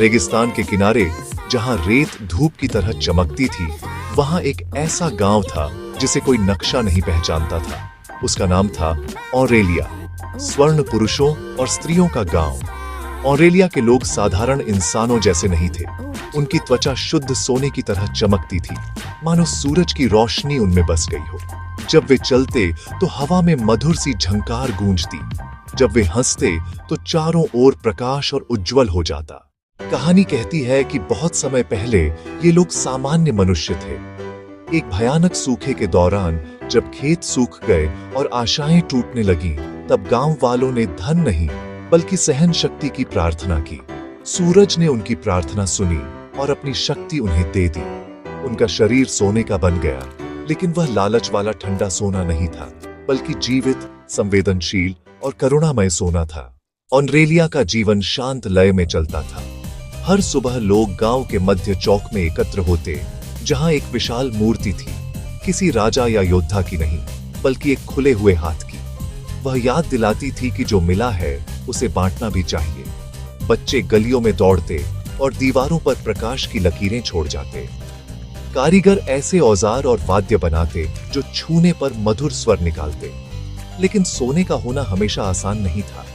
रेगिस्तान के किनारे जहां रेत धूप की तरह चमकती थी, वहां एक ऐसा गांव था जिसे कोई नक्शा नहीं पहचानता था। उसका नाम था ऑरेलिया, स्वर्ण पुरुषों और स्त्रियों का गांव। ऑरेलिया के लोग साधारण इंसानों जैसे नहीं थे। उनकी त्वचा शुद्ध सोने की तरह चमकती थी, मानो सूरज की रोशनी उनमें बस गई हो। जब वे चलते तो हवा में मधुर सी झंकार गूंजती। जब वे हंसते तो चारों ओर प्रकाश और उज्जवल हो जाता। कहानी कहती है कि बहुत समय पहले ये लोग सामान्य मनुष्य थे। एक भयानक सूखे के दौरान जब खेत सूख गए और आशाएं टूटने लगीं, तब गांव वालों ने धन नहीं बल्कि सहन शक्ति की प्रार्थना की। सूरज ने उनकी प्रार्थना सुनी और अपनी शक्ति उन्हें दे दी। उनका शरीर सोने का बन गया, लेकिन वह लालच वाला ठंडा सोना नहीं था, बल्कि जीवित, संवेदनशील और करुणामय सोना था। ऑरेलिया का जीवन शांत लय में चलता था। हर सुबह लोग गांव के मध्य चौक में एकत्र होते, जहां एक विशाल मूर्ति थी, किसी राजा या योद्धा की नहीं, बल्कि एक खुले हुए हाथ की। वह याद दिलाती थी कि जो मिला है उसे बांटना भी चाहिए। बच्चे गलियों में दौड़ते और दीवारों पर प्रकाश की लकीरें छोड़ जाते। कारीगर ऐसे औजार और वाद्य बनाते जो छूने पर मधुर स्वर निकालते। लेकिन सोने का होना हमेशा आसान नहीं था।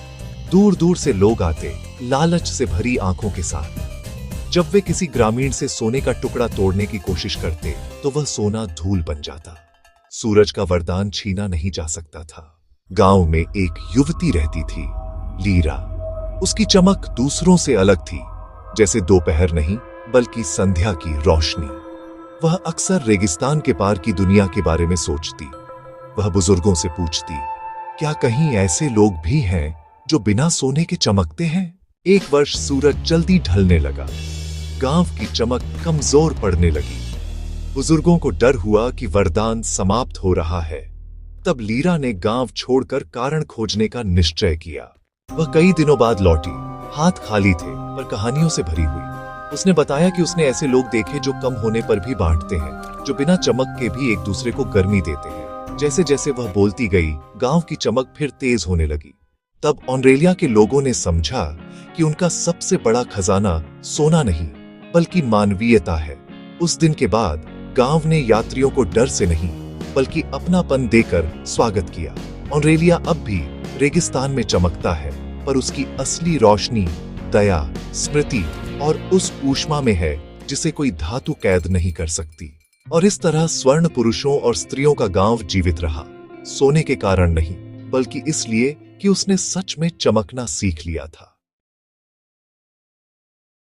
दूर दूर से लोग आते, लालच से भरी आंखों के साथ। जब वे किसी ग्रामीण से सोने का टुकड़ा तोड़ने की कोशिश करते, तो वह सोना धूल बन जाता। सूरज का वरदान छीना नहीं जा सकता था। गांव में एक युवती रहती थी, लीरा। उसकी चमक दूसरों से अलग थी, जैसे दोपहर नहीं बल्कि संध्या की रोशनी। वह अक्सर रेगिस्तान के पार की दुनिया के बारे में सोचती। वह बुजुर्गों से पूछती, क्या कहीं ऐसे लोग भी हैं जो बिना सोने के चमकते हैं? एक वर्ष सूरज जल्दी ढलने लगा। गांव की चमक कमजोर पड़ने लगी। बुजुर्गों को डर हुआ कि वरदान समाप्त हो रहा है। तब लीरा ने गांव छोड़कर कारण खोजने का निश्चय किया। वह कई दिनों बाद लौटी, हाथ खाली थे पर कहानियों से भरी हुई। उसने बताया कि उसने ऐसे लोग देखे जो कम होने पर भी बांटते हैं, जो बिना चमक के भी एक दूसरे को गर्मी देते हैं। जैसे जैसे वह बोलती गई, गांव की चमक फिर तेज होने लगी। तब ऑरेलिया के लोगों ने समझा कि उनका सबसे बड़ा खजाना सोना नहीं बल्कि मानवीयता है। उस दिन के बाद गांव ने यात्रियों को डर से नहीं बल्कि अपनापन देकर स्वागत किया। ऑरेलिया अब भी रेगिस्तान में चमकता है, पर उसकी असली रोशनी दया, स्मृति और उस ऊष्मा में है जिसे कोई धातु कैद नहीं कर सकती। और इस तरह स्वर्ण पुरुषों और स्त्रियों का गांव जीवित रहा, सोने के कारण नहीं बल्कि इसलिए कि उसने सच में चमकना सीख लिया था।